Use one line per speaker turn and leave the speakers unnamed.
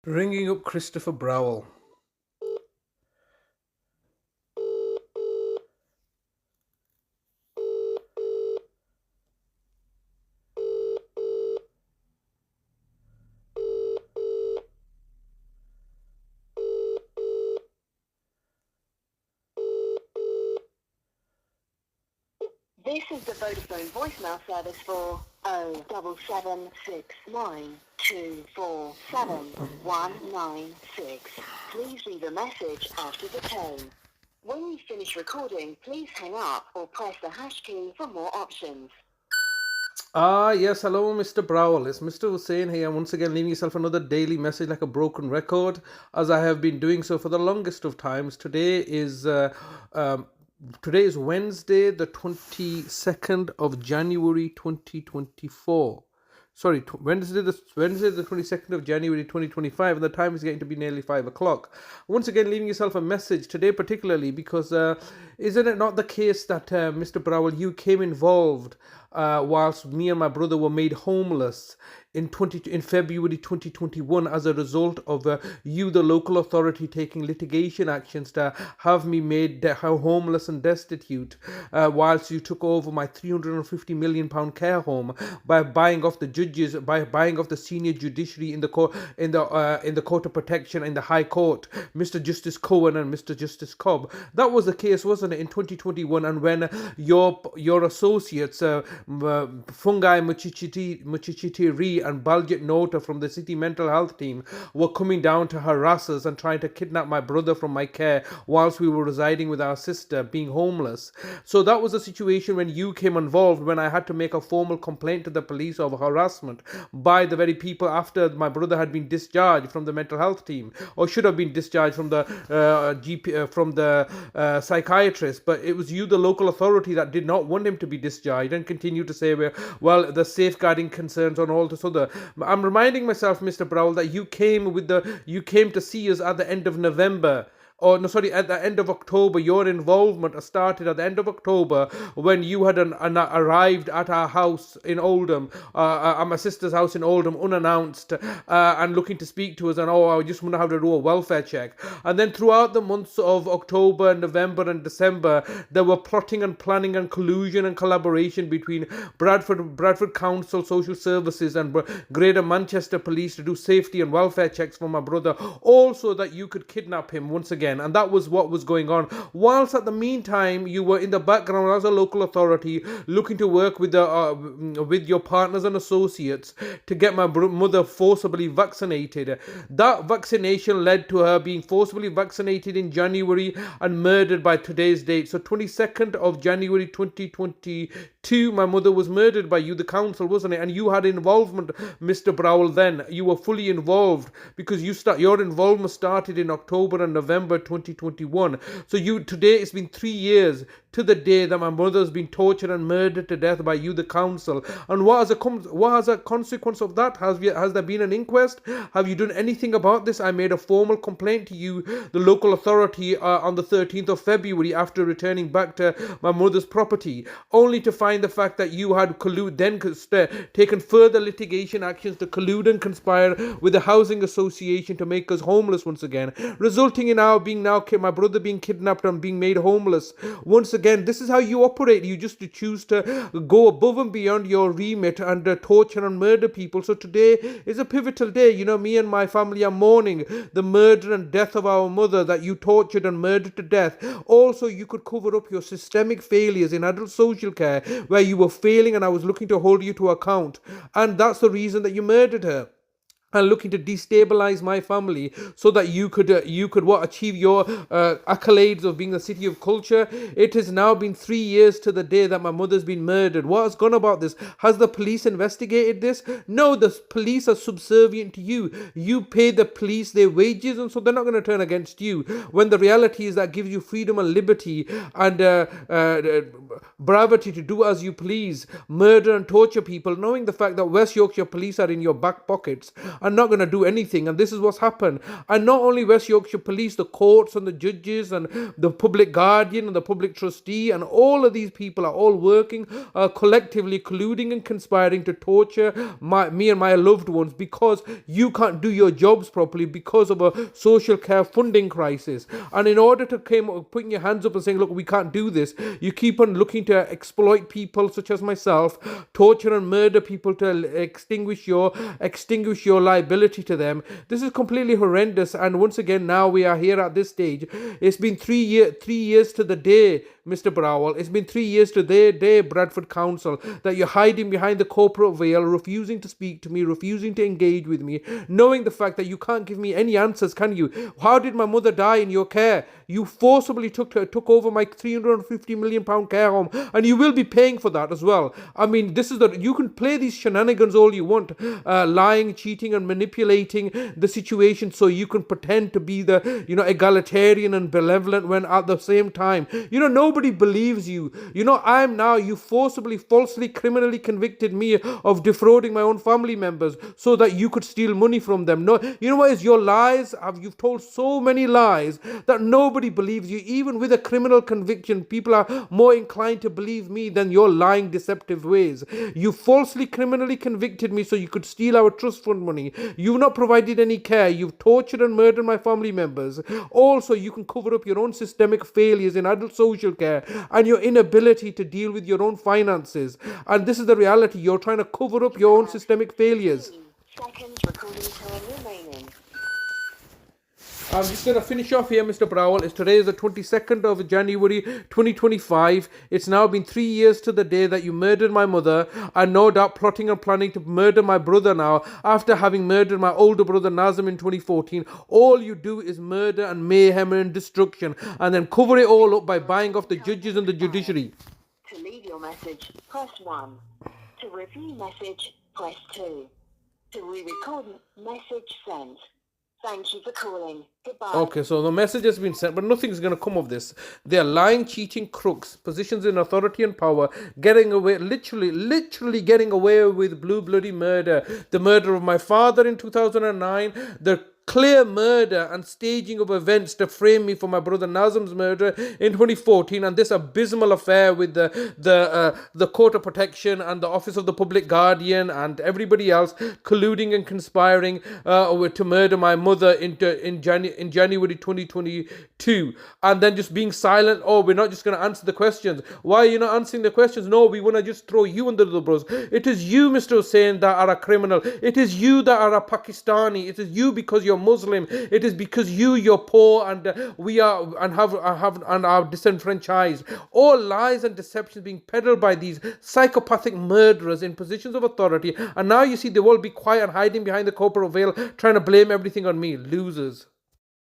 Ringing up Christopher Browell.
This is the Vodafone voicemail service for 07769247196. Please leave a message after the tone. When you finish recording, please hang up or press the hash key for more options.
Yes, hello, Mr. Browell. It's Mr. Hussain here, once again leaving yourself another daily message like a broken record, as I have been doing so for the longest of times. Today is Wednesday, the 22nd of January, 2024. Sorry, Wednesday the 22nd of January 2025, and the time is getting to be nearly 5 o'clock. Once again, leaving yourself a message today, particularly because isn't it not the case that Mr. Browell, you came involved whilst me and my brother were made homeless in February 2021 as a result of you, the local authority, taking litigation actions to have me made homeless and destitute, whilst you took over my £350 million care home by buying off the judges, by buying off the senior judiciary in the court, in the Court of Protection, in the High Court, Mr. Justice Cohen and Mr. Justice Cobb. That was the case, wasn't it, in 2021? And when your associates, Fungi Muchichitiri and Baljit Nota from the city mental health team, were coming down to harass us and trying to kidnap my brother from my care whilst we were residing with our sister, being homeless. So that was a situation when you came involved, when I had to make a formal complaint to the police of harassment by the very people after my brother had been discharged from the mental health team, or should have been discharged from the psychiatrist. But it was you, the local authority, that did not want him to be discharged and continue to say, well, the safeguarding concerns on all this other. I'm reminding myself, Mr. Browell, that you came to see us at the end of November. At the end of October. Your involvement started at the end of October when you had arrived at our house in Oldham, at my sister's house in Oldham, unannounced, and looking to speak to us, and I just want to have to do a welfare check. And then throughout the months of October, November and December, there were plotting and planning and collusion and collaboration between Bradford Council Social Services and Greater Manchester Police to do safety and welfare checks for my brother, also that you could kidnap him once again. And that was what was going on. Whilst at the meantime, you were in the background as a local authority looking to work with your partners and associates to get my mother forcibly vaccinated. That vaccination led to her being forcibly vaccinated in January and murdered by today's date. So 22nd of January 2022, my mother was murdered by you, the council, wasn't it? And you had involvement, Mr. Browell, then. You were fully involved because your involvement started in October and November 2021. So today it's been 3 years to the day that my mother has been tortured and murdered to death by you, the council. And what as a consequence of that? Has there been an inquest? Have you done anything about this? I made a formal complaint to you, the local authority, on the 13th of February after returning back to my mother's property, only to find the fact that you had taken further litigation actions to collude and conspire with the housing association to make us homeless once again, resulting in my brother being kidnapped and being made homeless once again. This is how you operate. You just choose to go above and beyond your remit and torture and murder people. So today is a pivotal day. Me and my family are mourning the murder and death of our mother that you tortured and murdered to death. Also, you could cover up your systemic failures in adult social care where you were failing, and I was looking to hold you to account. And that's the reason that you murdered her, and looking to destabilize my family so that you could achieve your accolades of being the city of culture. It has now been 3 years to the day that my mother's been murdered. What has gone about this? Has the police investigated this? No, the police are subservient to you. You pay the police their wages, and so they're not going to turn against you, when the reality is that gives you freedom and liberty and bravity to do as you please, murder and torture people, knowing the fact that West Yorkshire police are in your back pockets are not going to do anything. And this is what's happened. And not only West Yorkshire Police, the courts and the judges and the public guardian and the public trustee and all of these people are all working collectively, colluding and conspiring to torture me and my loved ones because you can't do your jobs properly because of a social care funding crisis. And in order to putting your hands up and saying, look, we can't do this, you keep on looking to exploit people such as myself, torture and murder people to extinguish your liability to them. This is completely horrendous. And once again, now we are here at this stage. It's been 3 years to the day, Mr. Browell. It's been 3 years to the day, Bradford Council, that you're hiding behind the corporate veil, refusing to speak to me, refusing to engage with me, knowing the fact that you can't give me any answers, can you? How did my mother die in your care? You forcibly took over my £350 million care home, and you will be paying for that as well. I mean, you can play these shenanigans all you want, lying, cheating, and manipulating the situation so you can pretend to be the, egalitarian and benevolent when at the same time, nobody believes you. You forcibly, falsely, criminally convicted me of defrauding my own family members so that you could steal money from them. No, you know what is your lies? You've told so many lies that nobody believes you. Even with a criminal conviction, people are more inclined to believe me than your lying, deceptive ways. You falsely, criminally convicted me so you could steal our trust fund money. You've not provided any care. You've tortured and murdered my family members. Also, you can cover up your own systemic failures in adult social care and your inability to deal with your own finances. And this is the reality. You're trying to cover up your own systemic failures.
Seconds recording time remaining.
I'm just going to finish off here, Mr. Browell. Today is the 22nd of January 2025. It's now been 3 years to the day that you murdered my mother, and no doubt plotting and planning to murder my brother now after having murdered my older brother Nazim in 2014. All you do is murder and mayhem and destruction, and then cover it all up by buying off the judges and the judiciary.
To leave your message, press 1. To review message, press 2. To re-record message sent. Thank you for calling. Goodbye.
Okay, so the message has been sent, but nothing's going to come of this. They are lying, cheating crooks, positions in authority and power, getting away, literally getting away with blue bloody murder. The murder of my father in 2009, the clear murder and staging of events to frame me for my brother Nazim's murder in 2014, and this abysmal affair with the Court of Protection and the Office of the Public Guardian and everybody else colluding and conspiring to murder my mother in January 2022, and then just being silent. Oh, we're not just going to answer the questions. Why are you not answering the questions? No, we want to just throw you under the bus. It is you, Mr. Hussain, that are a criminal. It is you that are a Pakistani. It is you because you're Muslim. It is because you're poor and we are and are disenfranchised. All lies and deceptions being peddled by these psychopathic murderers in positions of authority. And now you see they will be quiet and hiding behind the corporate veil, trying to blame everything on me. Losers.